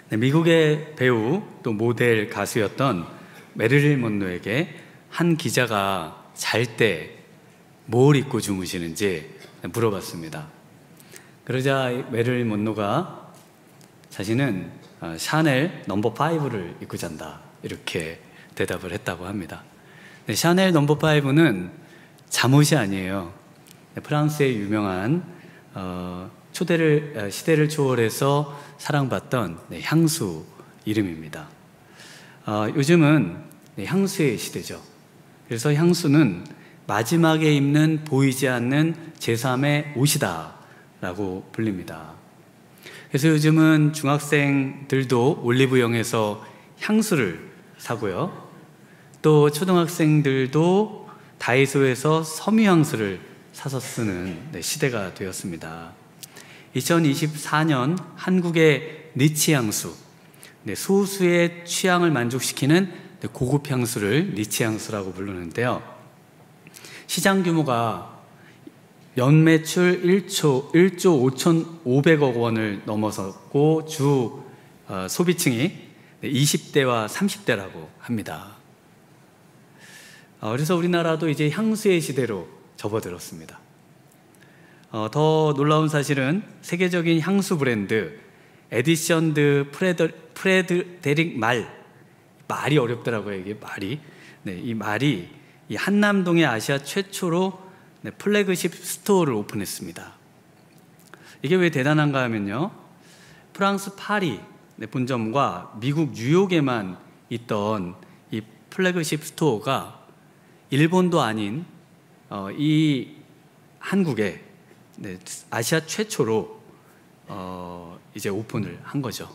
네, 미국의 배우 또 모델 가수였던 메릴린 먼로에게 한 기자가 잘 때 뭘 입고 주무시는지 물어봤습니다. 그러자 메릴린 먼로가 자신은 샤넬 넘버 5를 입고 잔다, 이렇게 대답을 했다고 합니다. 네, 샤넬 넘버 5는 잠옷이 아니에요. 네, 프랑스의 유명한 시대를 초월해서 사랑받던 향수 이름입니다. 요즘은 향수의 시대죠. 그래서 향수는 마지막에 입는 보이지 않는 제3의 옷이다 라고 불립니다. 그래서 요즘은 중학생들도 올리브영에서 향수를 사고요, 또 초등학생들도 다이소에서 섬유향수를 사서 쓰는 시대가 되었습니다. 2024년 한국의 니치 향수, 소수의 취향을 만족시키는 고급 향수를 니치 향수라고 부르는데요. 시장 규모가 연매출 1조 5,500억 원을 넘어섰고 주 소비층이 20대와 30대라고 합니다. 그래서 우리나라도 이제 향수의 시대로 접어들었습니다. 더 놀라운 사실은 세계적인 향수 브랜드 에디션 프레드리릭 말이 어렵더라고요. 이게 말이. 이 말이 이 한남동의 아시아 최초로 플래그십 스토어를 오픈했습니다. 이게 왜 대단한가 하면요, 프랑스 파리 본점과 미국 뉴욕에만 있던 이 플래그십 스토어가 일본도 아닌 이 한국에 아시아 최초로 이제 오픈을 한 거죠.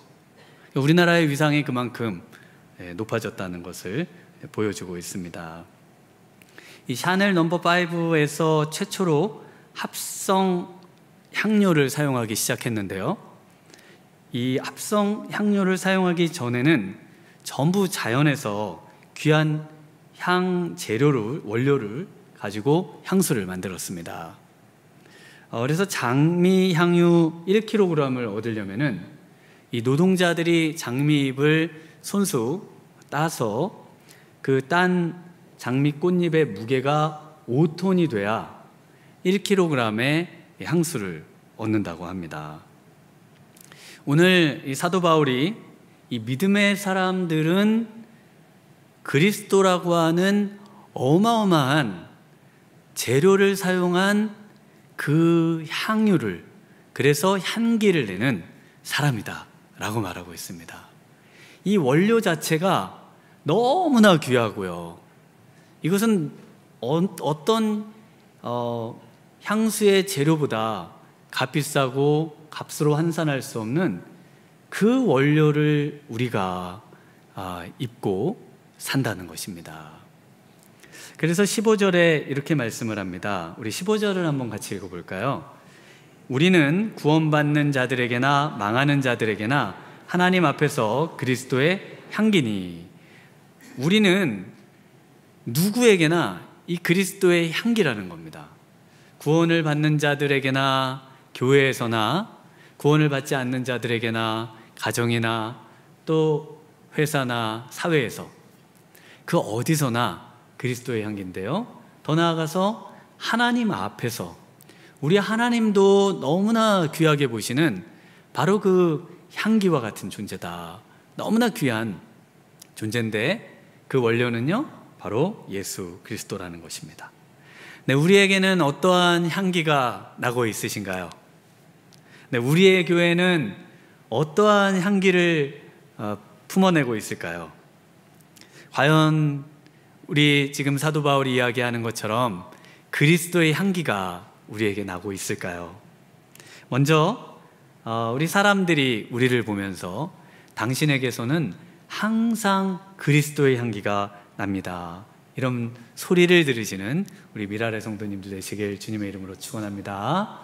우리나라의 위상이 그만큼 높아졌다는 것을 보여주고 있습니다. 이 샤넬 넘버 5에서 최초로 합성 향료를 사용하기 시작했는데요, 이 합성 향료를 사용하기 전에는 전부 자연에서 귀한 향 원료를 가지고 향수를 만들었습니다. 그래서 장미 향유 1kg을 얻으려면은 이 노동자들이 장미잎을 손수 따서 그 딴 장미 꽃잎의 무게가 5톤이 돼야 1kg의 향수를 얻는다고 합니다. 오늘 이 사도 바울이 이 믿음의 사람들은 그리스도라고 하는 어마어마한 재료를 사용한 그 향유를, 그래서 향기를 내는 사람이다 라고 말하고 있습니다. 이 원료 자체가 너무나 귀하고요, 이것은 어떤 향수의 재료보다 값비싸고 값으로 환산할 수 없는 그 원료를 우리가 입고 산다는 것입니다. 그래서 15절에 이렇게 말씀을 합니다. 우리 15절을 한번 같이 읽어볼까요? 우리는 구원받는 자들에게나 망하는 자들에게나 하나님 앞에서 그리스도의 향기니. 우리는 누구에게나 이 그리스도의 향기라는 겁니다. 구원을 받는 자들에게나 교회에서나 구원을 받지 않는 자들에게나 가정이나 또 회사나 사회에서, 그 어디서나 그리스도의 향기인데요, 더 나아가서 하나님 앞에서 우리 하나님도 너무나 귀하게 보시는 바로 그 향기와 같은 존재다. 너무나 귀한 존재인데 그 원료는요 바로 예수 그리스도라는 것입니다. 우리에게는 어떠한 향기가 나고 있으신가요? 우리의 교회는 어떠한 향기를 품어내고 있을까요? 과연 우리 지금 사도 바울이 이야기하는 것처럼 그리스도의 향기가 우리에게 나고 있을까요? 먼저 우리 사람들이 우리를 보면서 당신에게서는 항상 그리스도의 향기가 납니다, 이런 소리를 들으시는 우리 미라레 성도님들 되시길 주님의 이름으로 축원합니다.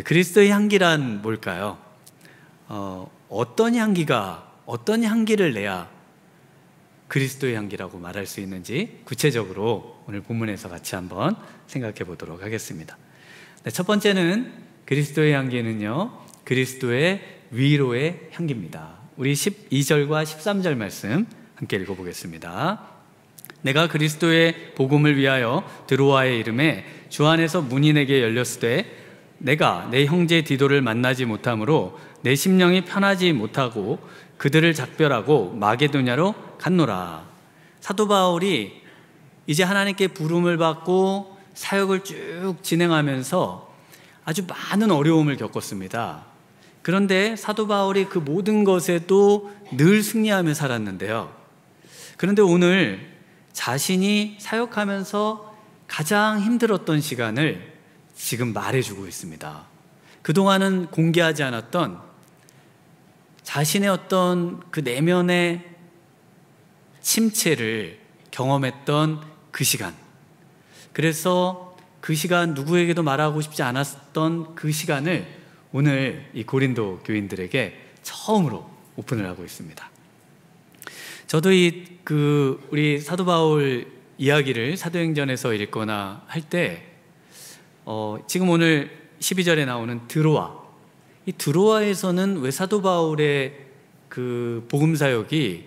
그리스도의 향기란 뭘까요? 어떤 향기를 내야 그리스도의 향기라고 말할 수 있는지 구체적으로 오늘 본문에서 같이 한번 생각해 보도록 하겠습니다. 첫 번째는 그리스도의 향기는요, 그리스도의 위로의 향기입니다. 우리 12절과 13절 말씀 함께 읽어보겠습니다. 내가 그리스도의 복음을 위하여 드로아의 이름에 주 안에서 문이 내게 열렸으되 내가 내 형제 디도를 만나지 못하므로 내 심령이 편하지 못하고 그들을 작별하고 마게도냐로 갔노라. 사도 바울이 이제 하나님께 부름을 받고 사역을 쭉 진행하면서 아주 많은 어려움을 겪었습니다. 그런데 사도 바울이 그 모든 것에도 늘 승리하며 살았는데요. 그런데 오늘 자신이 사역하면서 가장 힘들었던 시간을 지금 말해주고 있습니다. 그동안은 공개하지 않았던 자신의 어떤 그 내면의 침체를 경험했던 그 시간, 그래서 그 시간 누구에게도 말하고 싶지 않았던 그 시간을 오늘 이 고린도 교인들에게 처음으로 오픈을 하고 있습니다. 저도 우리 사도 바울 이야기를 사도행전에서 읽거나 할 때 지금 오늘 12절에 나오는 드로아, 이 드로아에서는 왜 사도 바울의 그 복음 사역이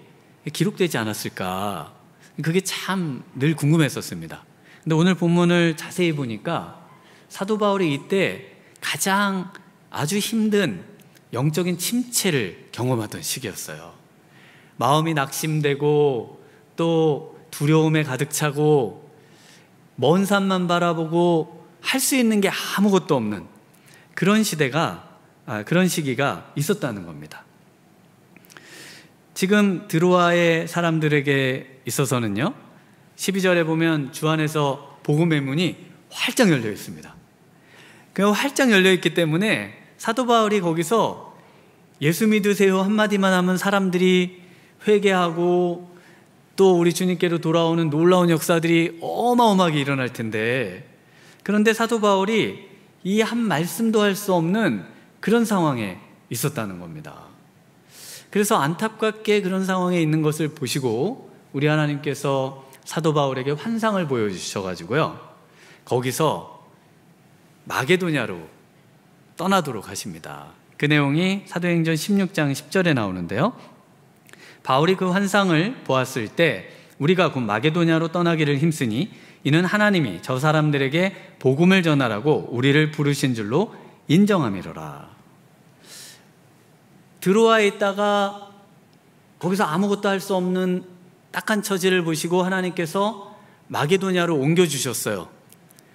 기록되지 않았을까? 그게 참 늘 궁금했었습니다. 근데 오늘 본문을 자세히 보니까 사도 바울이 이때 가장 아주 힘든 영적인 침체를 경험하던 시기였어요. 마음이 낙심되고 또 두려움에 가득 차고 먼 산만 바라보고 할 수 있는 게 아무것도 없는 그런 시기가 있었다는 겁니다. 지금 드로아의 사람들에게 있어서는요, 12절에 보면 주 안에서 복음의 문이 활짝 열려 있습니다. 그 활짝 열려 있기 때문에 사도 바울이 거기서 예수 믿으세요 한마디만 하면 사람들이 회개하고 또 우리 주님께로 돌아오는 놀라운 역사들이 어마어마하게 일어날 텐데, 그런데 사도 바울이 이 한 말씀도 할 수 없는 그런 상황에 있었다는 겁니다. 그래서 안타깝게 그런 상황에 있는 것을 보시고 우리 하나님께서 사도 바울에게 환상을 보여주셔가지고요, 거기서 마게도냐로 떠나도록 하십니다. 그 내용이 사도행전 16장 10절에 나오는데요, 바울이 그 환상을 보았을 때 우리가 곧 마게도냐로 떠나기를 힘쓰니 이는 하나님이 저 사람들에게 복음을 전하라고 우리를 부르신 줄로 인정함이로라. 드로아에 있다가 거기서 아무것도 할 수 없는 딱한 처지를 보시고 하나님께서 마게도냐로 옮겨주셨어요.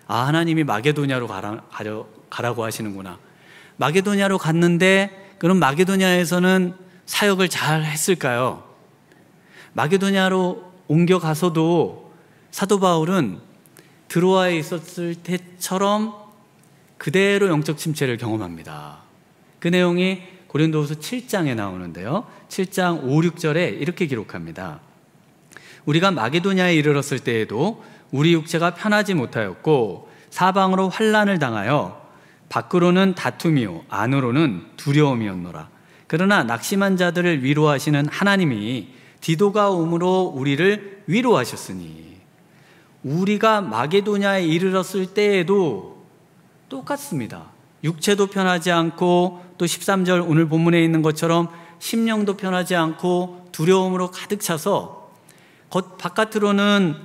아, 하나님이 마게도냐로 가라고 하시는구나. 마게도냐로 갔는데 그럼 마게도냐에서는 사역을 잘 했을까요? 마게도냐로 옮겨가서도 사도 바울은 드로아에 있었을 때처럼 그대로 영적 침체를 경험합니다. 그 내용이 고린도후서 7장에 나오는데요, 7장 5, 6절에 이렇게 기록합니다. 우리가 마게도냐에 이르렀을 때에도 우리 육체가 편하지 못하였고 사방으로 환난을 당하여 밖으로는 다툼이요 안으로는 두려움이었노라. 그러나 낙심한 자들을 위로하시는 하나님이 디도가 오므로 우리를 위로하셨으니, 우리가 마게도냐에 이르렀을 때에도 똑같습니다. 육체도 편하지 않고 또 13절 오늘 본문에 있는 것처럼 심령도 편하지 않고 두려움으로 가득 차서 바깥으로는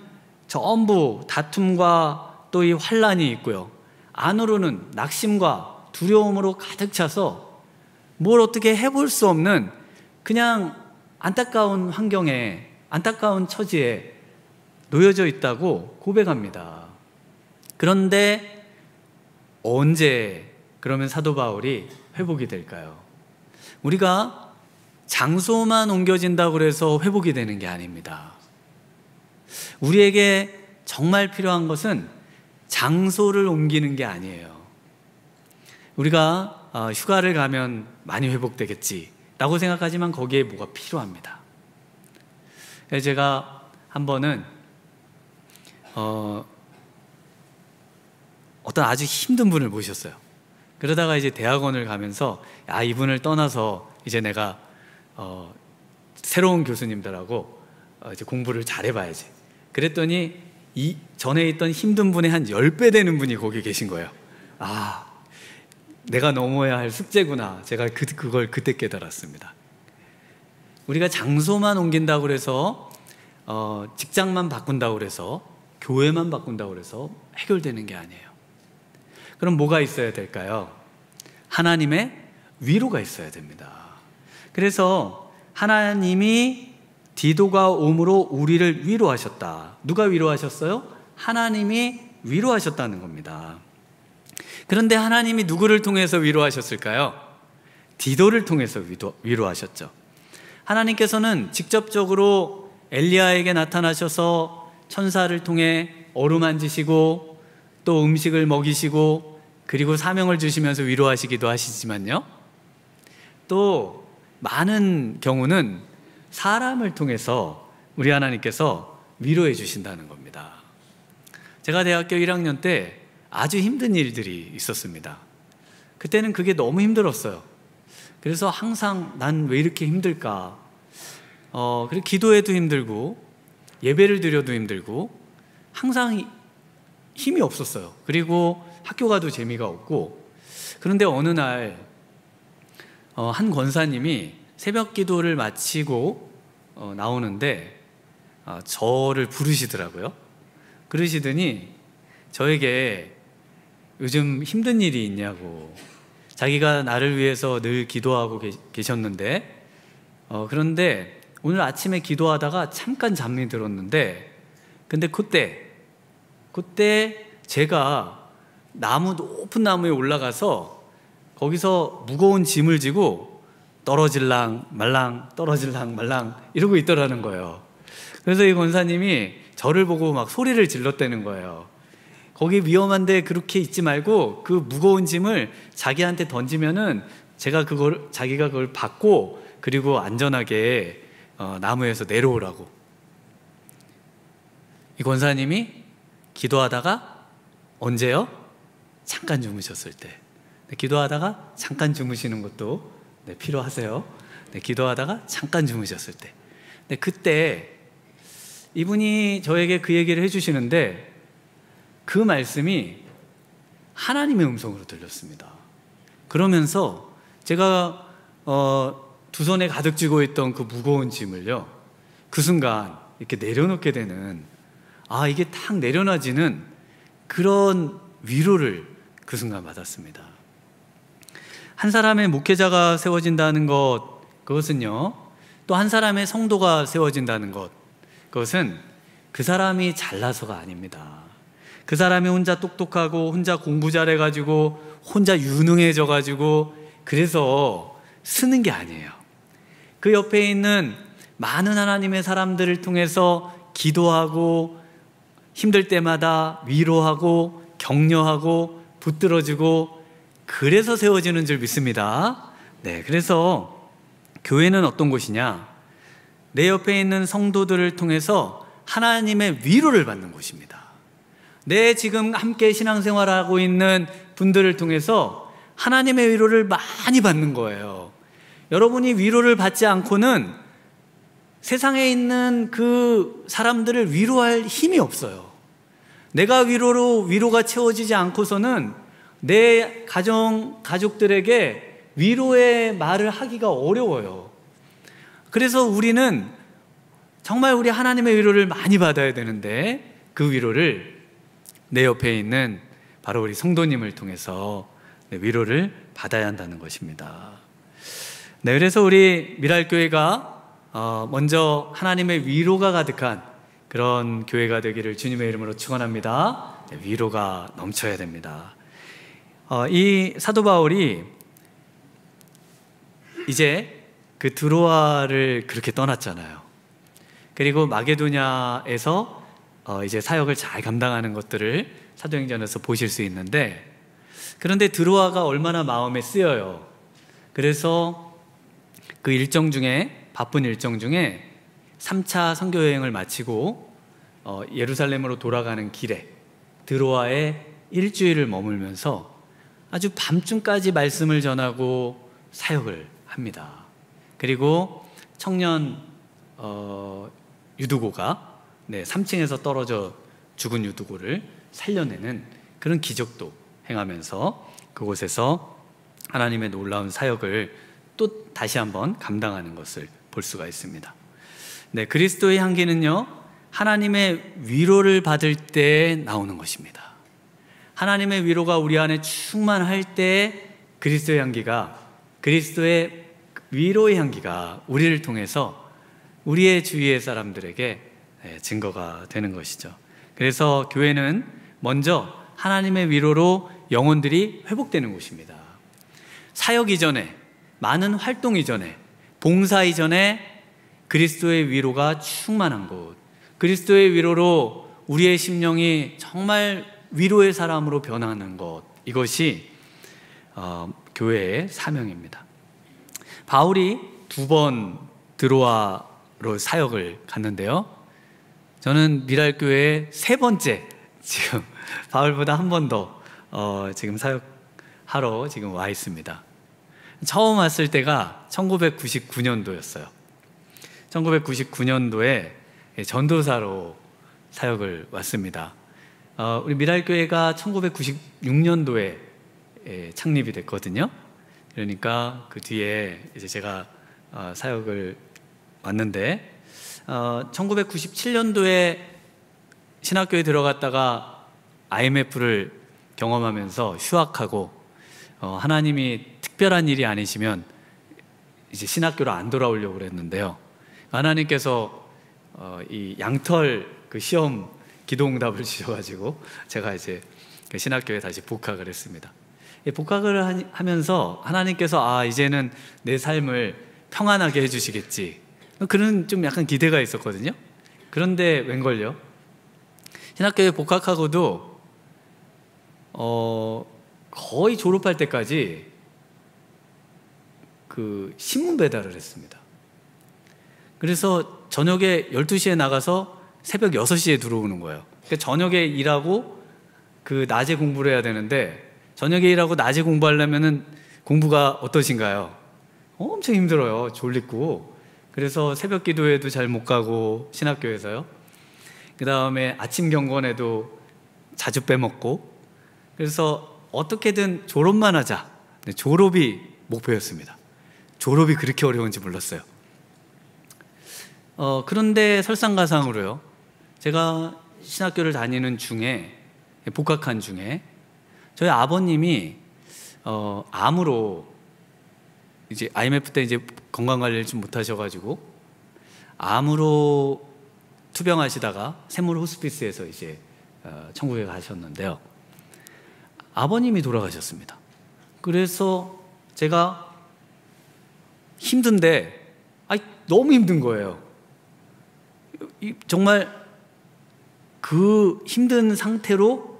전부 다툼과 또 이 환난이 있고요, 안으로는 낙심과 두려움으로 가득 차서 뭘 어떻게 해볼 수 없는 그냥 안타까운 환경에, 안타까운 처지에 놓여져 있다고 고백합니다. 그런데 언제 그러면 사도 바울이 회복이 될까요? 우리가 장소만 옮겨진다고 해서 회복이 되는 게 아닙니다. 우리에게 정말 필요한 것은 장소를 옮기는 게 아니에요. 우리가 휴가를 가면 많이 회복되겠지 라고 생각하지만 거기에 뭐가 필요합니다. 제가 한 번은 어떤 아주 힘든 분을 모셨어요. 그러다가 이제 대학원을 가면서 이분을 떠나서 이제 내가 새로운 교수님들하고 이제 공부를 잘해봐야지. 그랬더니 이 전에 있던 힘든 분의 한 10배 되는 분이 거기 계신 거예요. 내가 넘어야 할 숙제구나. 제가 그걸 그때 깨달았습니다. 우리가 장소만 옮긴다고 그래서 직장만 바꾼다고 그래서 교회만 바꾼다고 그래서 해결되는 게 아니에요. 그럼 뭐가 있어야 될까요? 하나님의 위로가 있어야 됩니다. 그래서 하나님이 디도가 옴으로 우리를 위로하셨다. 누가 위로하셨어요? 하나님이 위로하셨다는 겁니다. 그런데 하나님이 누구를 통해서 위로하셨을까요? 디도를 통해서 위로하셨죠. 하나님께서는 직접적으로 엘리야에게 나타나셔서 천사를 통해 어루만지시고 또 음식을 먹이시고 그리고 사명을 주시면서 위로하시기도 하시지만요, 또 많은 경우는 사람을 통해서 우리 하나님께서 위로해 주신다는 겁니다. 제가 대학교 1학년 때 아주 힘든 일들이 있었습니다. 그때는 그게 너무 힘들었어요. 그래서 항상 난 왜 이렇게 힘들까? 그리고 기도해도 힘들고 예배를 드려도 힘들고 항상 힘이 없었어요. 그리고 학교 가도 재미가 없고. 그런데 어느 날 한 권사님이 새벽 기도를 마치고 나오는데 저를 부르시더라고요. 그러시더니 저에게 요즘 힘든 일이 있냐고, 자기가 나를 위해서 늘 기도하고 계셨는데 그런데 오늘 아침에 기도하다가 잠깐 잠이 들었는데, 근데 그때 제가 높은 나무에 올라가서 거기서 무거운 짐을 지고 떨어질랑 말랑 이러고 있더라는 거예요. 그래서 이 권사님이 저를 보고 막 소리를 질렀다는 거예요. 거기 위험한데 그렇게 있지 말고 그 무거운 짐을 자기한테 던지면은 자기가 그걸 받고 그리고 안전하게 나무에서 내려오라고. 이 권사님이 기도하다가 언제요? 잠깐 주무셨을 때. 기도하다가 잠깐 주무시는 것도 필요하세요. 기도하다가 잠깐 주무셨을 때. 그때 이분이 저에게 그 얘기를 해주시는데 그 말씀이 하나님의 음성으로 들렸습니다. 그러면서 제가 두 손에 가득 쥐고 있던 그 무거운 짐을요, 그 순간 이렇게 내려놓게 되는, 이게 탁 내려놔지는 그런 위로를 그 순간 받았습니다. 한 사람의 목회자가 세워진다는 것, 그것은요, 또 한 사람의 성도가 세워진다는 것, 그것은 그 사람이 잘나서가 아닙니다. 그 사람이 혼자 똑똑하고 혼자 공부 잘해가지고 혼자 유능해져가지고 그래서 쓰는 게 아니에요. 그 옆에 있는 많은 하나님의 사람들을 통해서 기도하고 힘들 때마다 위로하고 격려하고 붙들어주고 그래서 세워지는 줄 믿습니다. 그래서 교회는 어떤 곳이냐? 내 옆에 있는 성도들을 통해서 하나님의 위로를 받는 곳입니다. 내 지금 함께 신앙생활하고 있는 분들을 통해서 하나님의 위로를 많이 받는 거예요. 여러분이 위로를 받지 않고는 세상에 있는 그 사람들을 위로할 힘이 없어요. 내가 위로가 채워지지 않고서는 내 가족들에게 위로의 말을 하기가 어려워요. 그래서 우리는 정말 우리 하나님의 위로를 많이 받아야 되는데 그 위로를 내 옆에 있는 바로 우리 성도님을 통해서 위로를 받아야 한다는 것입니다. 그래서 우리 미랄교회가 먼저 하나님의 위로가 가득한 그런 교회가 되기를 주님의 이름으로 축원합니다. 위로가 넘쳐야 됩니다. 이 사도 바울이 이제 그 드로아를 그렇게 떠났잖아요. 그리고 마게도냐에서 이제 사역을 잘 감당하는 것들을 사도행전에서 보실 수 있는데, 그런데 드로아가 얼마나 마음에 쓰여요. 그래서 그 바쁜 일정 중에 3차 선교 여행을 마치고 예루살렘으로 돌아가는 길에 드로아에 일주일을 머물면서 아주 밤중까지 말씀을 전하고 사역을 합니다. 그리고 청년 유두고가 3층에서 떨어져 죽은 유두고를 살려내는 그런 기적도 행하면서 그곳에서 하나님의 놀라운 사역을 또 다시 한번 감당하는 것을 볼 수가 있습니다. 네, 그리스도의 향기는요, 하나님의 위로를 받을 때 나오는 것입니다. 하나님의 위로가 우리 안에 충만할 때 그리스도의 향기가, 그리스도의 위로의 향기가 우리를 통해서 우리의 주위의 사람들에게 증거가 되는 것이죠. 그래서 교회는 먼저 하나님의 위로로 영혼들이 회복되는 곳입니다. 사역 이전에, 많은 활동 이전에, 봉사 이전에 그리스도의 위로가 충만한 곳, 그리스도의 위로로 우리의 심령이 정말 위로의 사람으로 변하는 것, 이것이 교회의 사명입니다. 바울이 2번 드로아로 사역을 갔는데요, 저는 미랄교회의 3번째, 지금 바울보다 한 번 더 지금 사역하러 지금 와 있습니다. 처음 왔을 때가 1999년도였어요. 1999년도에 전도사로 사역을 왔습니다. 우리 미랄교회가 1996년도에 창립이 됐거든요. 그러니까 그 뒤에 이제 제가 사역을 왔는데, 1997년도에 신학교에 들어갔다가 IMF를 경험하면서 휴학하고, 하나님이 특별한 일이 아니시면 이제 신학교로 안 돌아오려고 그랬는데요, 하나님께서 이 양털 그 시험 기도응답을 주셔가지고 제가 이제 그 신학교에 다시 복학을 했습니다. 복학을 하면서 하나님께서 이제는 내 삶을 평안하게 해주시겠지, 그런 좀 약간 기대가 있었거든요. 그런데 웬걸요, 신학교에 복학하고도 거의 졸업할 때까지 그 신문 배달을 했습니다. 그래서 저녁에 12시에 나가서 새벽 6시에 들어오는 거예요. 그러니까 저녁에 일하고 그 낮에 공부를 해야 되는데, 저녁에 일하고 낮에 공부하려면은 공부가 어떠신가요? 엄청 힘들어요. 졸리고. 그래서 새벽 기도회도 잘 못 가고, 신학교에서요. 그 다음에 아침 경건에도 자주 빼먹고, 그래서 어떻게든 졸업만 하자. 졸업이 목표였습니다. 졸업이 그렇게 어려운지 몰랐어요. 그런데 설상가상으로요, 제가 신학교를 다니는 중에, 복학한 중에 저희 아버님이 암으로, 이제 IMF 때 이제 건강관리를 좀 못하셔가지고 암으로 투병하시다가 샘물 호스피스에서 이제 천국에 가셨는데요, 아버님이 돌아가셨습니다. 그래서 제가 힘든데, 너무 힘든 거예요. 정말 그 힘든 상태로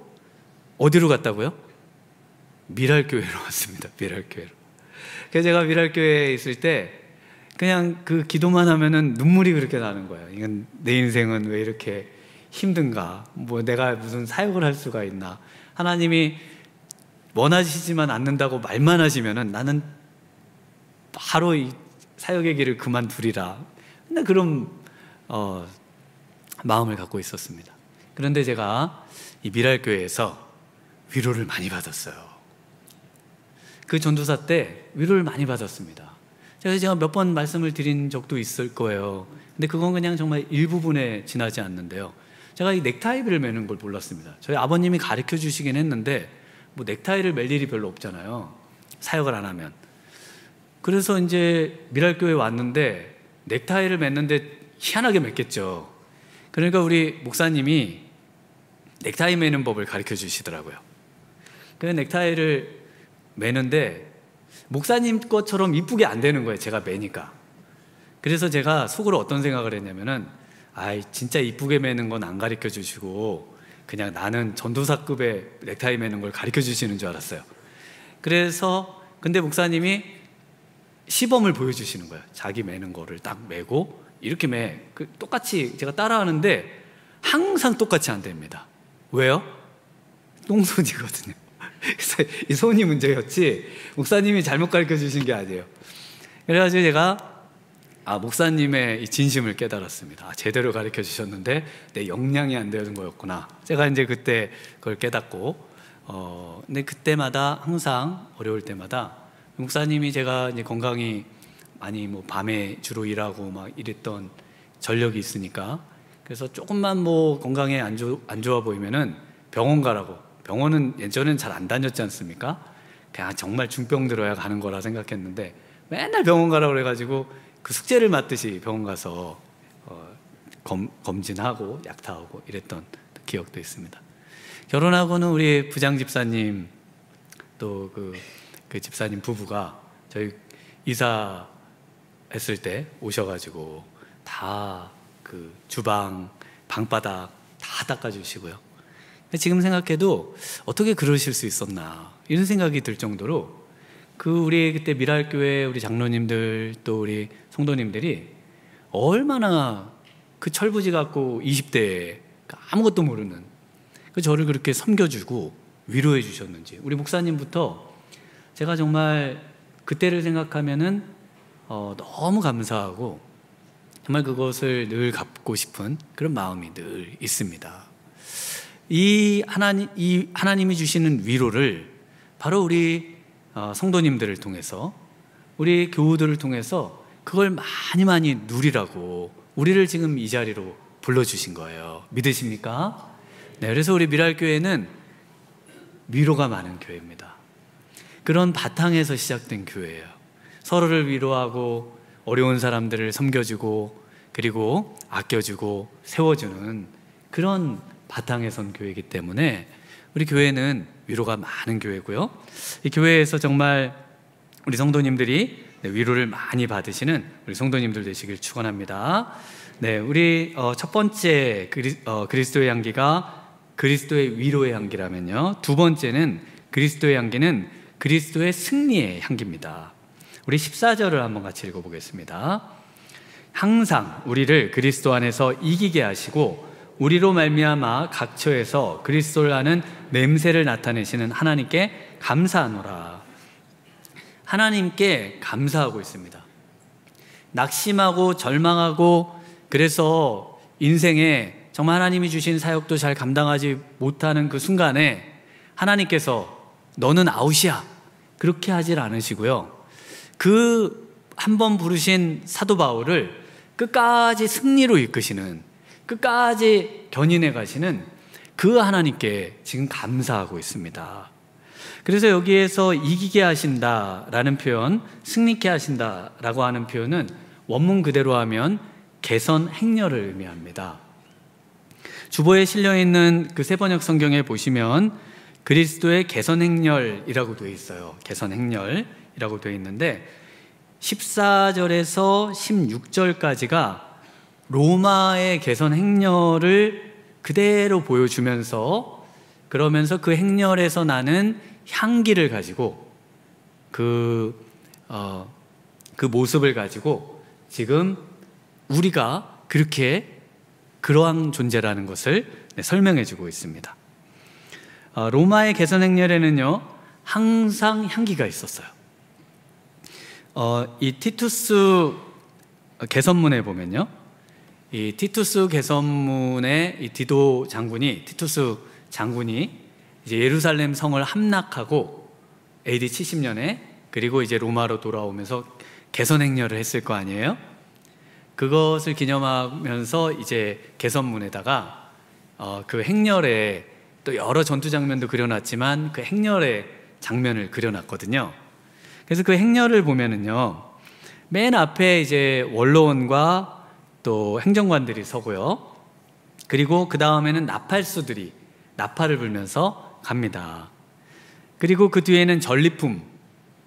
어디로 갔다고요? 미랄교회로 왔습니다. 미랄교회로. 그래서 제가 미랄교회에 있을 때 그냥 그 기도만 하면은 눈물이 그렇게 나는 거예요. 이건 내 인생은 왜 이렇게 힘든가? 뭐 내가 무슨 사역을 할 수가 있나? 하나님이 원하시지만 않는다고 말만 하시면은 나는 바로 이 사역의 길을 그만두리라. 근데 그런 마음을 갖고 있었습니다. 그런데 제가 이 미랄교회에서 위로를 많이 받았어요. 그 전도사 때 위로를 많이 받았습니다. 제가 몇 번 말씀을 드린 적도 있을 거예요. 근데 그건 그냥 정말 일부분에 지나지 않는데요, 제가 이 넥타이를 매는 걸 몰랐습니다. 저희 아버님이 가르쳐 주시긴 했는데 뭐 넥타이를 맬 일이 별로 없잖아요, 사역을 안 하면. 그래서 이제 미랄교회에 왔는데 넥타이를 맸는데 희한하게 맸겠죠. 그러니까 우리 목사님이 넥타이 매는 법을 가르쳐 주시더라고요. 그래서 넥타이를 매는데 목사님 것처럼 이쁘게 안 되는 거예요, 제가 매니까. 그래서 제가 속으로 어떤 생각을 했냐면은, 진짜 이쁘게 매는 건 안 가르쳐 주시고 그냥 나는 전도사급의 넥타이 매는 걸 가르쳐 주시는 줄 알았어요. 그래서 근데 목사님이 시범을 보여주시는 거예요. 자기 매는 거를 딱 매고 이렇게 똑같이 제가 따라하는데 항상 똑같이 안 됩니다. 왜요? 똥손이거든요. 그래서 이 손이 문제였지 목사님이 잘못 가르쳐 주신 게 아니에요. 그래가지고 제가 목사님의 이 진심을 깨달았습니다. 제대로 가르쳐 주셨는데 내 역량이 안 되는 거였구나. 제가 이제 그때 그걸 깨닫고, 근데 그때마다 항상 어려울 때마다 목사님이, 제가 이제 건강이 많이 뭐 밤에 주로 일하고 막 이랬던 전력이 있으니까, 그래서 조금만 뭐 건강에 안 좋아 보이면은 병원 가라고. 병원은 예전엔 잘 안 다녔지 않습니까? 그냥 정말 중병 들어야 가는 거라 생각했는데 맨날 병원 가라고 그래가지고 그 숙제를 맡듯이 병원 가서 검진하고 약 타오고 이랬던 기억도 있습니다. 결혼하고는 우리 부장 집사님 또 그 집사님 부부가 저희 이사했을 때 오셔가지고 다 그 주방 방바닥 다 닦아주시고요. 지금 생각해도 어떻게 그러실 수 있었나 이런 생각이 들 정도로 우리 그때 미랄교회 우리 장로님들 또 우리 성도님들이 얼마나 그 철부지 갖고 20대에 아무것도 모르는 저를 그렇게 섬겨주고 위로해 주셨는지, 우리 목사님부터 제가 정말 그때를 생각하면은 너무 감사하고 정말 그것을 늘 갚고 싶은 그런 마음이 늘 있습니다. 이 하나님이 주시는 위로를 바로 우리 성도님들을 통해서, 우리 교우들을 통해서 그걸 많이 누리라고 우리를 지금 이 자리로 불러주신 거예요. 믿으십니까? 네, 그래서 우리 미랄교회는 위로가 많은 교회입니다. 그런 바탕에서 시작된 교회예요. 서로를 위로하고 어려운 사람들을 섬겨주고 그리고 아껴주고 세워주는 그런 바탕에 선 교회이기 때문에 우리 교회는 위로가 많은 교회고요. 이 교회에서 정말 우리 성도님들이 위로를 많이 받으시는 우리 성도님들 되시길 축원합니다. 네, 우리 첫 번째 그리스도의 향기가 그리스도의 위로의 향기라면요, 두 번째는 그리스도의 향기는 그리스도의 승리의 향기입니다. 우리 14절을 한번 같이 읽어보겠습니다. 항상 우리를 그리스도 안에서 이기게 하시고 우리로 말미암아 각처에서 그리스도를 아는 냄새를 나타내시는 하나님께 감사하노라. 하나님께 감사하고 있습니다. 낙심하고 절망하고 그래서 인생에 정말 하나님이 주신 사역도 잘 감당하지 못하는 그 순간에 하나님께서 너는 아웃이야 그렇게 하질 않으시고요, 한 번 부르신 사도 바울을 끝까지 승리로 이끄시는, 끝까지 견인해 가시는 그 하나님께 지금 감사하고 있습니다. 그래서 여기에서 이기게 하신다라는 표현, 승리케 하신다라고 하는 표현은 원문 그대로 하면 개선 행렬을 의미합니다. 주보에 실려있는 그 세번역 성경에 보시면 그리스도의 개선 행렬이라고 되어 있어요. 개선 행렬이라고 되어 있는데 14절에서 16절까지가 로마의 개선 행렬을 그대로 보여주면서, 그러면서 그 행렬에서 나는 향기를 가지고 그 모습을 가지고 지금 우리가 그러한 존재라는 것을 설명해 주고 있습니다. 로마의 개선 행렬에는요 항상 향기가 있었어요. 이 티투스 개선문에 보면요, 이 티투스 개선문에 이 티투스 장군이 이제 예루살렘 성을 함락하고 AD 70년에 그리고 이제 로마로 돌아오면서 개선 행렬을 했을 거 아니에요? 그것을 기념하면서 이제 개선문에다가 그 행렬에 또 여러 전투 장면도 그려놨지만 그 행렬의 장면을 그려놨거든요. 그래서 그 행렬을 보면은요, 맨 앞에 이제 원로원과 또 행정관들이 서고요, 그리고 그 다음에는 나팔수들이 나팔을 불면서 갑니다. 그리고 그 뒤에는 전리품,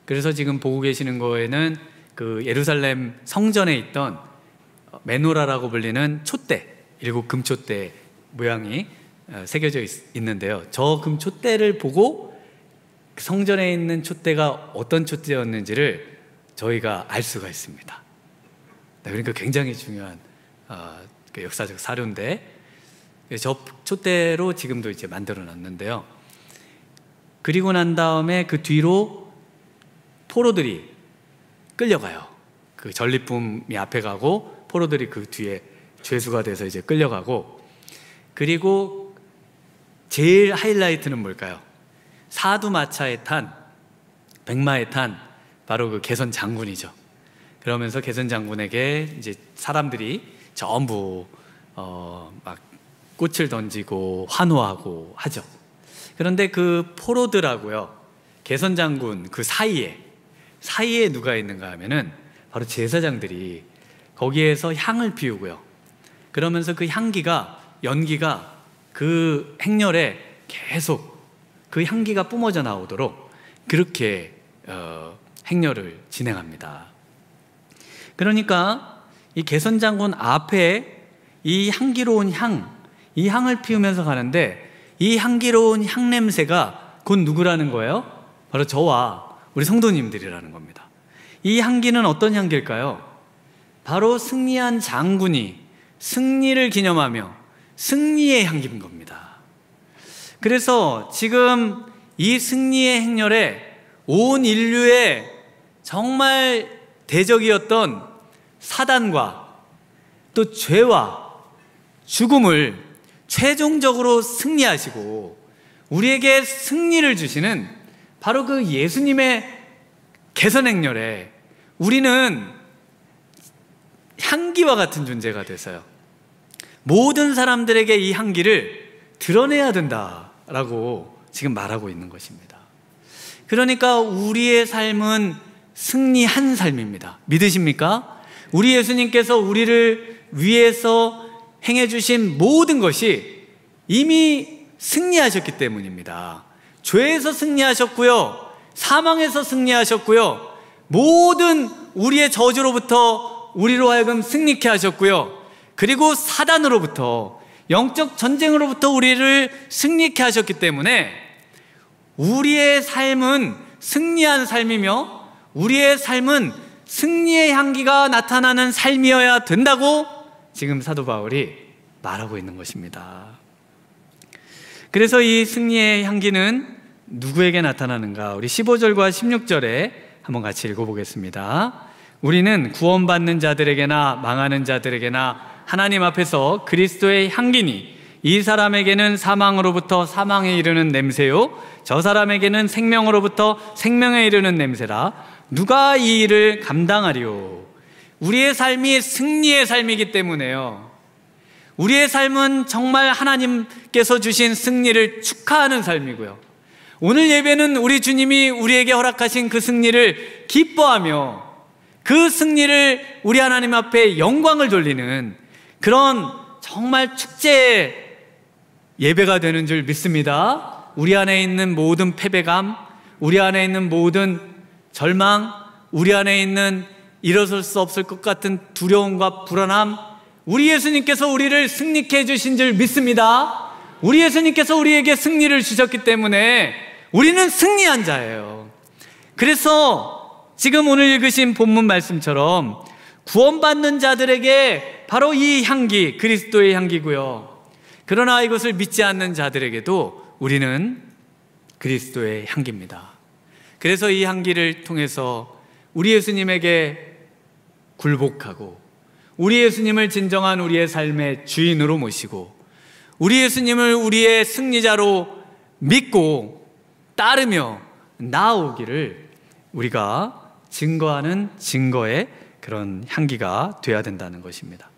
그래서 지금 보고 계시는 거에는 그 예루살렘 성전에 있던 메노라라고 불리는 촛대, 7 금촛대 모양이 새겨져 있는데요, 저 금촛대를 보고 성전에 있는 촛대가 어떤 촛대였는지를 저희가 알 수가 있습니다. 그러니까 굉장히 중요한 역사적 사료인데, 저 촛대로 지금도 이제 만들어 놨는데요, 그리고 난 다음에 그 뒤로 포로들이 끌려가요. 그 전리품이 앞에 가고 포로들이 그 뒤에 죄수가 돼서 이제 끌려가고, 그리고 제일 하이라이트는 뭘까요? 사두마차에 탄, 백마에 탄 바로 그 개선 장군이죠. 그러면서 게선 장군에게 이제 사람들이 전부 막 꽃을 던지고 환호하고 하죠. 그런데 그 포로들하고요, 게선 장군 그 사이에 누가 있는가 하면은 바로 제사장들이 거기에서 향을 피우고요. 그러면서 그 연기가 그 행렬에 계속 그 향기가 뿜어져 나오도록 그렇게 행렬을 진행합니다. 그러니까 이 게선 장군 앞에 이 향기로운 이 향을 피우면서 가는데, 이 향기로운 향 냄새가 곧 누구라는 거예요? 바로 저와 우리 성도님들이라는 겁니다. 이 향기는 어떤 향기일까요? 바로 승리한 장군이 승리를 기념하며 승리의 향기인 겁니다. 그래서 지금 이 승리의 행렬에 온 인류의 정말 대적이었던 사단과 또 죄와 죽음을 최종적으로 승리하시고 우리에게 승리를 주시는 바로 그 예수님의 개선 행렬에 우리는 향기와 같은 존재가 돼서요, 모든 사람들에게 이 향기를 드러내야 된다라고 지금 말하고 있는 것입니다. 그러니까 우리의 삶은 승리한 삶입니다. 믿으십니까? 우리 예수님께서 우리를 위해서 행해 주신 모든 것이 이미 승리하셨기 때문입니다. 죄에서 승리하셨고요, 사망에서 승리하셨고요, 모든 우리의 저주로부터 우리로 하여금 승리케 하셨고요, 그리고 사단으로부터, 영적 전쟁으로부터 우리를 승리케 하셨기 때문에 우리의 삶은 승리한 삶이며 우리의 삶은 승리의 향기가 나타나는 삶이어야 된다고 지금 사도 바울이 말하고 있는 것입니다. 그래서 이 승리의 향기는 누구에게 나타나는가? 우리 15절과 16절에 한번 같이 읽어보겠습니다. 우리는 구원받는 자들에게나 망하는 자들에게나 하나님 앞에서 그리스도의 향기니, 이 사람에게는 사망으로부터 사망에 이르는 냄새요, 저 사람에게는 생명으로부터 생명에 이르는 냄새라. 누가 이 일을 감당하리요? 우리의 삶이 승리의 삶이기 때문에요, 우리의 삶은 정말 하나님께서 주신 승리를 축하하는 삶이고요, 오늘 예배는 우리 주님이 우리에게 허락하신 그 승리를 기뻐하며 그 승리를 우리 하나님 앞에 영광을 돌리는 그런 정말 축제의 예배가 되는 줄 믿습니다. 우리 안에 있는 모든 패배감, 우리 안에 있는 모든 절망, 우리 안에 있는 일어설 수 없을 것 같은 두려움과 불안함, 우리 예수님께서 우리를 승리케 해주신 줄 믿습니다. 우리 예수님께서 우리에게 승리를 주셨기 때문에 우리는 승리한 자예요. 그래서 지금 오늘 읽으신 본문 말씀처럼 구원받는 자들에게 바로 이 향기, 그리스도의 향기고요, 그러나 이것을 믿지 않는 자들에게도 우리는 그리스도의 향기입니다. 그래서 이 향기를 통해서 우리 예수님에게 굴복하고 우리 예수님을 진정한 우리의 삶의 주인으로 모시고 우리 예수님을 우리의 승리자로 믿고 따르며 나아오기를 우리가 증거하는 증거의 그런 향기가 되어야 된다는 것입니다.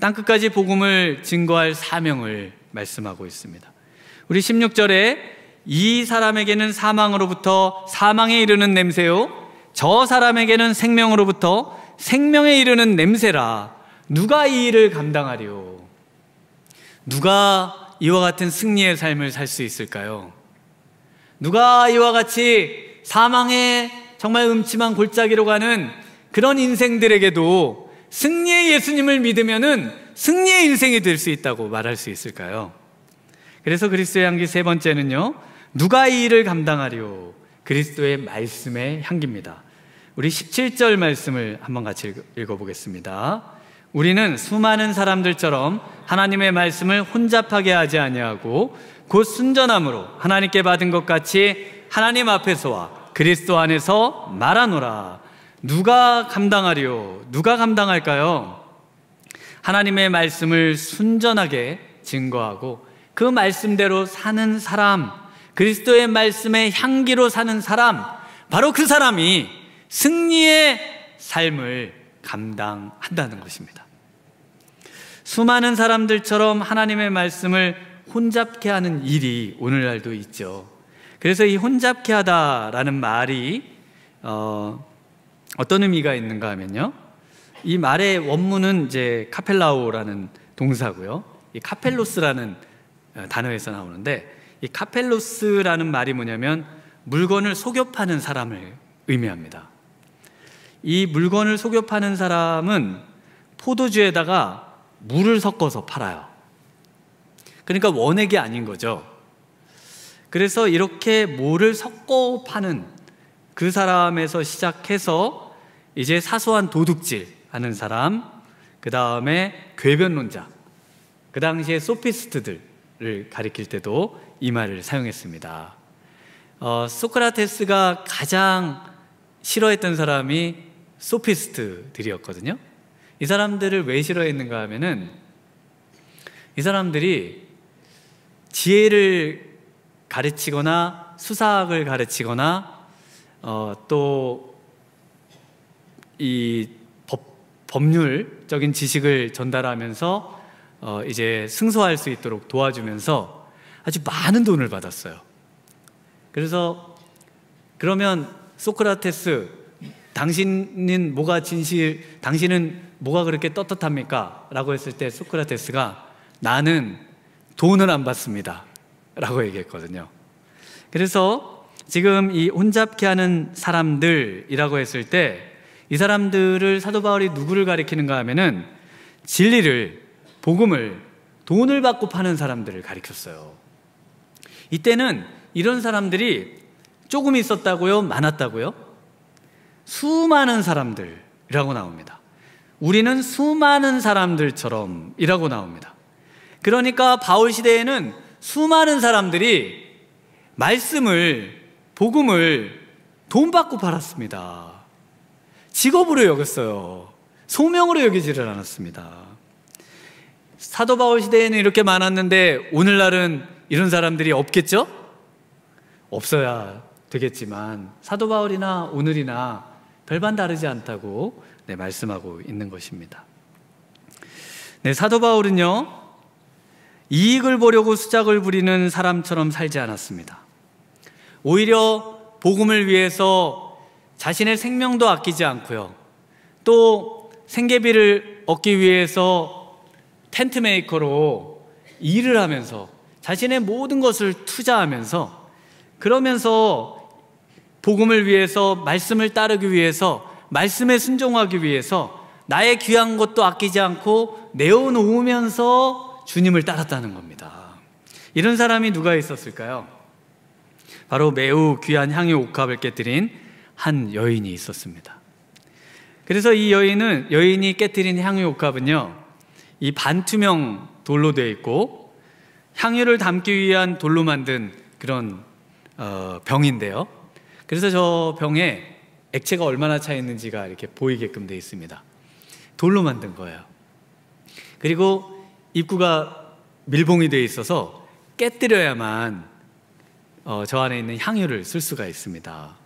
땅끝까지 복음을 증거할 사명을 말씀하고 있습니다. 우리 16절에 이 사람에게는 사망으로부터 사망에 이르는 냄새요, 저 사람에게는 생명으로부터 생명에 이르는 냄새라. 누가 이 일을 감당하리요? 누가 이와 같은 승리의 삶을 살 수 있을까요? 누가 이와 같이 사망의 정말 음침한 골짜기로 가는 그런 인생들에게도 승리의 예수님을 믿으면은 승리의 인생이 될 수 있다고 말할 수 있을까요? 그래서 그리스도의 향기 세 번째는요, 누가 이 일을 감당하리요? 그리스도의 말씀의 향기입니다. 우리 17절 말씀을 한번 같이 읽어보겠습니다. 우리는 수많은 사람들처럼 하나님의 말씀을 혼잡하게 하지 아니하고 곧 순전함으로 하나님께 받은 것 같이 하나님 앞에서와 그리스도 안에서 말하노라. 누가 감당하리요? 누가 감당할까요? 하나님의 말씀을 순전하게 증거하고 그 말씀대로 사는 사람, 그리스도의 말씀의 향기로 사는 사람, 바로 그 사람이 승리의 삶을 감당한다는 것입니다. 수많은 사람들처럼 하나님의 말씀을 혼잡케 하는 일이 오늘날도 있죠. 그래서 이 혼잡케 하다라는 말이 어떤 의미가 있는가 하면요, 이 말의 원문은 이제 카펠라오라는 동사고요, 이 카펠로스라는 단어에서 나오는데, 이 카펠로스라는 말이 뭐냐면 물건을 속여 파는 사람을 의미합니다. 이 물건을 속여 파는 사람은 포도주에다가 물을 섞어서 팔아요. 그러니까 원액이 아닌 거죠. 그래서 이렇게 물을 섞어 파는 그 사람에서 시작해서 이제 사소한 도둑질 하는 사람, 그 다음에 궤변론자, 그 당시에 소피스트들을 가리킬 때도 이 말을 사용했습니다. 소크라테스가 가장 싫어했던 사람이 소피스트들이었거든요. 이 사람들을 왜 싫어했는가 하면은 이 사람들이 지혜를 가르치거나 수사학을 가르치거나 또 이 법률적인 지식을 전달하면서 이제 승소할 수 있도록 도와주면서 아주 많은 돈을 받았어요. 그래서 그러면 소크라테스, 당신은 뭐가 당신은 뭐가 그렇게 떳떳합니까? 라고 했을 때 소크라테스가 나는 돈을 안 받습니다 라고 얘기했거든요. 그래서 지금 이 혼잡케 하는 사람들이라고 했을 때 이 사람들을 사도 바울이 누구를 가리키는가 하면은 진리를, 복음을 돈을 받고 파는 사람들을 가리켰어요. 이때는 이런 사람들이 조금 있었다고요? 많았다고요? 수많은 사람들이라고 나옵니다. 우리는 수많은 사람들처럼 이라고 나옵니다. 그러니까 바울 시대에는 수많은 사람들이 말씀을, 복음을 돈 받고 팔았습니다. 직업으로 여겼어요. 소명으로 여기지를 않았습니다. 사도 바울 시대에는 이렇게 많았는데 오늘날은 이런 사람들이 없겠죠? 없어야 되겠지만 사도 바울이나 오늘이나 별반 다르지 않다고 말씀하고 있는 것입니다. 사도 바울은요, 이익을 보려고 수작을 부리는 사람처럼 살지 않았습니다. 오히려 복음을 위해서 자신의 생명도 아끼지 않고요, 또 생계비를 얻기 위해서 텐트 메이커로 일을 하면서 자신의 모든 것을 투자하면서, 그러면서 복음을 위해서, 말씀을 따르기 위해서, 말씀에 순종하기 위해서 나의 귀한 것도 아끼지 않고 내어놓으면서 주님을 따랐다는 겁니다. 이런 사람이 누가 있었을까요? 바로 매우 귀한 향유 옥합을 깨뜨린 한 여인이 있었습니다. 그래서 이 여인이 깨뜨린 향유 옥합은요, 이 반투명 돌로 되어 있고 향유를 담기 위한 돌로 만든 그런 병인데요. 그래서 저 병에 액체가 얼마나 차 있는지가 이렇게 보이게끔 되어 있습니다. 돌로 만든 거예요. 그리고 입구가 밀봉이 되어 있어서 깨뜨려야만 저 안에 있는 향유를 쓸 수가 있습니다.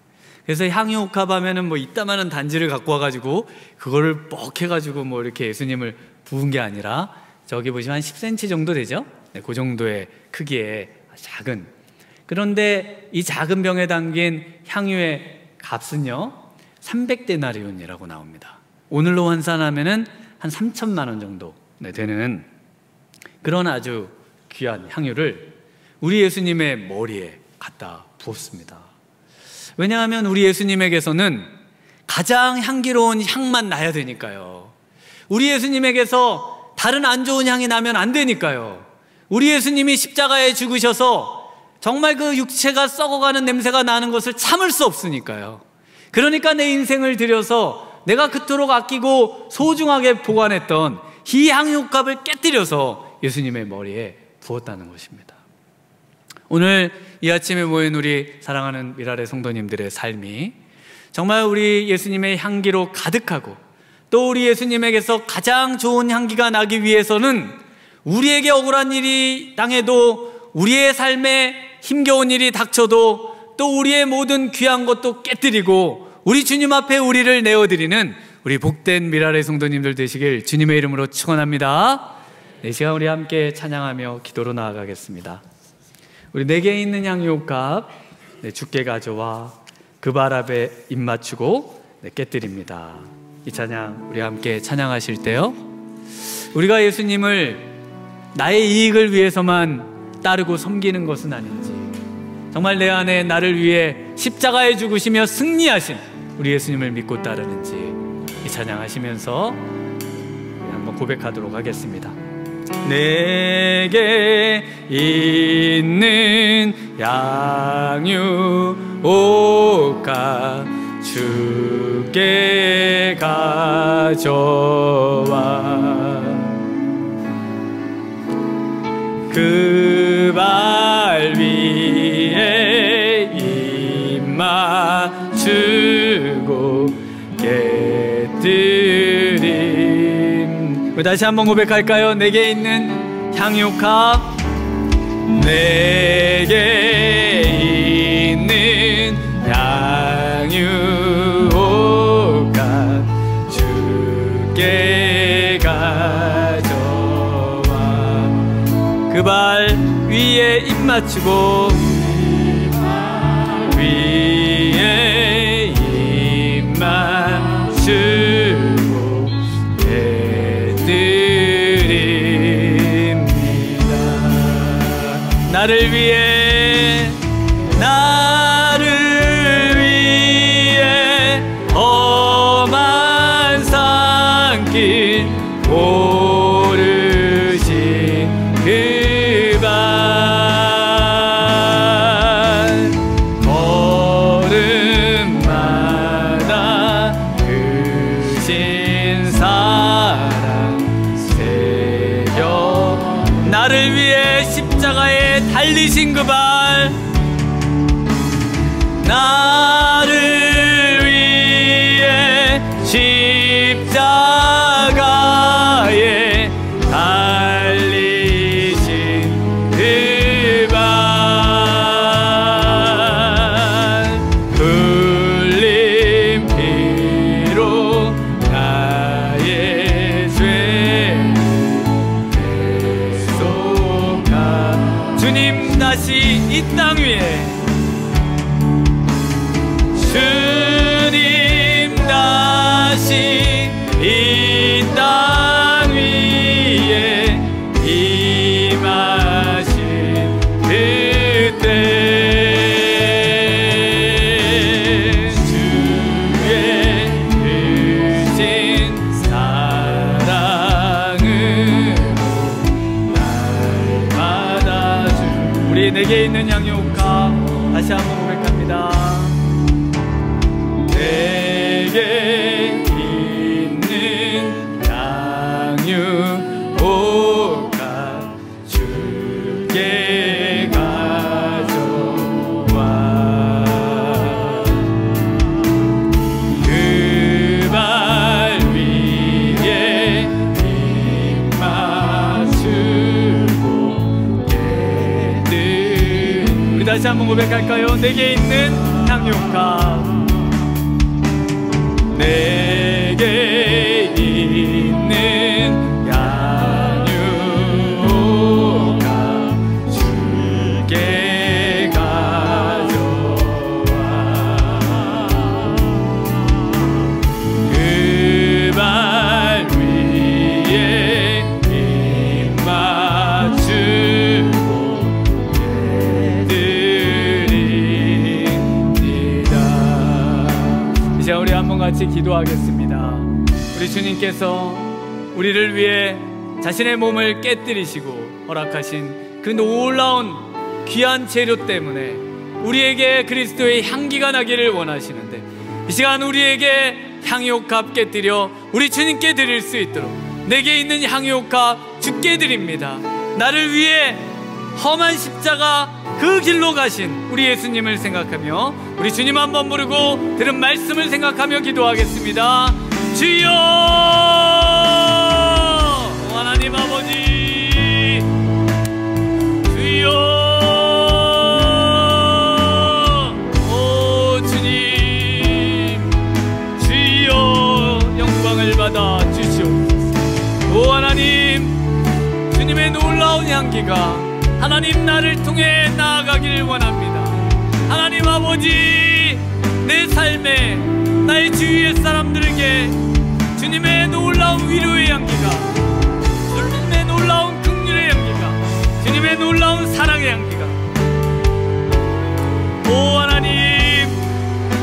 그래서 향유 옥합 하면은 뭐 이따만한 단지를 갖고 와가지고 그거를 뻑 해가지고 뭐 이렇게 예수님을 부은 게 아니라, 저기 보시면 한 10cm 정도 되죠? 그 정도의 크기의 작은, 그런데 이 작은 병에 담긴 향유의 값은요 300데나리온이라고 나옵니다. 오늘로 환산하면은 한 3천만 원 정도 되는 그런 아주 귀한 향유를 우리 예수님의 머리에 갖다 부었습니다. 왜냐하면 우리 예수님에게서는 가장 향기로운 향만 나야 되니까요. 우리 예수님에게서 다른 안 좋은 향이 나면 안 되니까요. 우리 예수님이 십자가에 죽으셔서 정말 그 육체가 썩어가는 냄새가 나는 것을 참을 수 없으니까요. 그러니까 내 인생을 들여서 내가 그토록 아끼고 소중하게 보관했던 이 향유값을 깨뜨려서 예수님의 머리에 부었다는 것입니다. 오늘 이 아침에 모인 우리 사랑하는 미랄의 성도님들의 삶이 정말 우리 예수님의 향기로 가득하고, 또 우리 예수님에게서 가장 좋은 향기가 나기 위해서는 우리에게 억울한 일이 당해도, 우리의 삶에 힘겨운 일이 닥쳐도, 또 우리의 모든 귀한 것도 깨뜨리고 우리 주님 앞에 우리를 내어드리는 우리 복된 미라레 성도님들 되시길 주님의 이름으로 축원합니다. 이 시간 우리 함께 찬양하며 기도로 나아가겠습니다. 우리 내게 있는 향유값 주께 가져와 그 발 앞에 입 맞추고 깨뜨립니다. 이 찬양 우리 함께 찬양하실 때요, 우리가 예수님을 나의 이익을 위해서만 따르고 섬기는 것은 아닌지, 정말 내 안에 나를 위해 십자가에 죽으시며 승리하신 우리 예수님을 믿고 따르는지, 이 찬양하시면서 한번 고백하도록 하겠습니다. 내게 있는 양육옷값 주께 가져와 그 발 위에 입 맞추고 깨뜨림. 다시 한번 고백할까요? 내게 있는 향유값, 내게 있는 향유값 주께 가져와 그 발 위에 입 맞추고 위에 입 맞추고 깨뜨립니다. 나를 위해 험한 산길 오르신 그 발 걸음마다 크신 사랑 새겨 나를 위해 십자가에 달리신 그 발, 나를 위해 십자가에 달리신 그 발, 흘린 피로 나의 죄를 대속하 주님 다시 이 땅 위에 주님 다시 이 땅 위에 임하신 그때 주의 크신 사랑으로 날 받아주 우리 내게 있는 양육값 다시 한번 고백합니다. 내게 있는 양육옷값 주께 가져와 그 발 위에 입 맞추고 깨뜨린 우리 다시 한번 고백할까요? 내게 있는 양육값, 내게 있는 양육값 주께 가져와 그 발 위에 입 맞추고 깨뜨립니다. 이제 우리 한번 같이 기도하겠습니다. 우리 주님께서 우리를 위해 자신의 몸을 깨뜨리시고 허락하신 그 놀라운 귀한 재료 때문에 우리에게 그리스도의 향기가 나기를 원하시는데, 이 시간 우리에게 향유값 깨뜨려 우리 주님께 드릴 수 있도록 내게 있는 향유값 주께 드립니다. 나를 위해 험한 십자가 그 길로 가신 우리 예수님을 생각하며 우리 주님 한번 부르고 들은 말씀을 생각하며 기도하겠습니다. 주여 하나님 아버지, 주여 오 주님, 주여 영광 놀라운 향기가 하나님 나를 통해 나아가길 원합니다. 하나님 아버지, 내 삶에 나의 주위의 사람들에게 주님의 놀라운 위로의 향기가, 주님의 놀라운 긍휼의 향기가, 주님의 놀라운 사랑의 향기가, 오 하나님,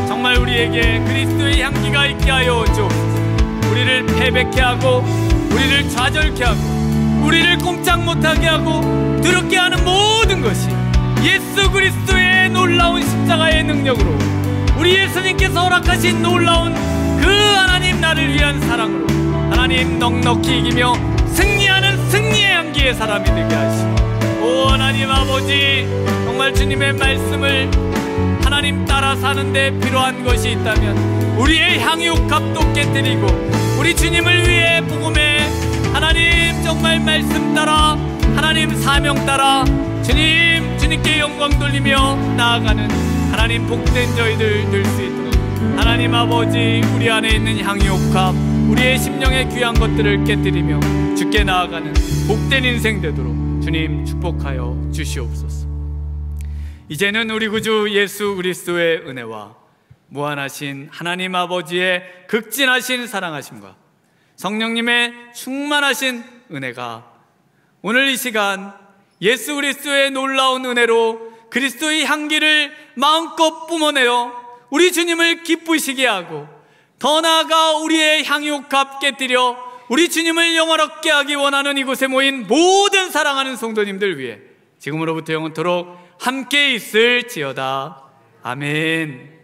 정말 우리에게 그리스도의 향기가 있게 하여 주옵소서. 우리를 패배케 하고, 우리를 좌절케 하고, 우리를 꼼짝 못하게 하고 더럽게 하는 모든 것이 예수 그리스도의 놀라운 십자가의 능력으로, 우리 예수님께서 허락하신 놀라운 그 하나님 나를 위한 사랑으로 하나님 넉넉히 이기며 승리하는 승리의 향기의 사람이 되게 하시고, 오 하나님 아버지, 정말 주님의 말씀을 하나님 따라 사는데 필요한 것이 있다면 우리의 향유값도 깨뜨리고, 우리 주님을 위해 복음에 하나님 정말 말씀 따라, 하나님 사명 따라 주님께 영광 돌리며 나아가는 하나님 복된 저희들 될 수 있도록 하나님 아버지, 우리 안에 있는 향유값, 우리의 심령의 귀한 것들을 깨뜨리며 주께 나아가는 복된 인생 되도록 주님 축복하여 주시옵소서. 이제는 우리 구주 예수 그리스도의 은혜와 무한하신 하나님 아버지의 극진하신 사랑하심과 성령님의 충만하신 은혜가 오늘 이 시간 예수 그리스도의 놀라운 은혜로 그리스도의 향기를 마음껏 뿜어내어 우리 주님을 기쁘시게 하고, 더 나아가 우리의 향유값 깨뜨려 우리 주님을 영원롭게 하기 원하는 이곳에 모인 모든 사랑하는 성도님들 위해 지금으로부터 영원토록 함께 있을지어다. 아멘.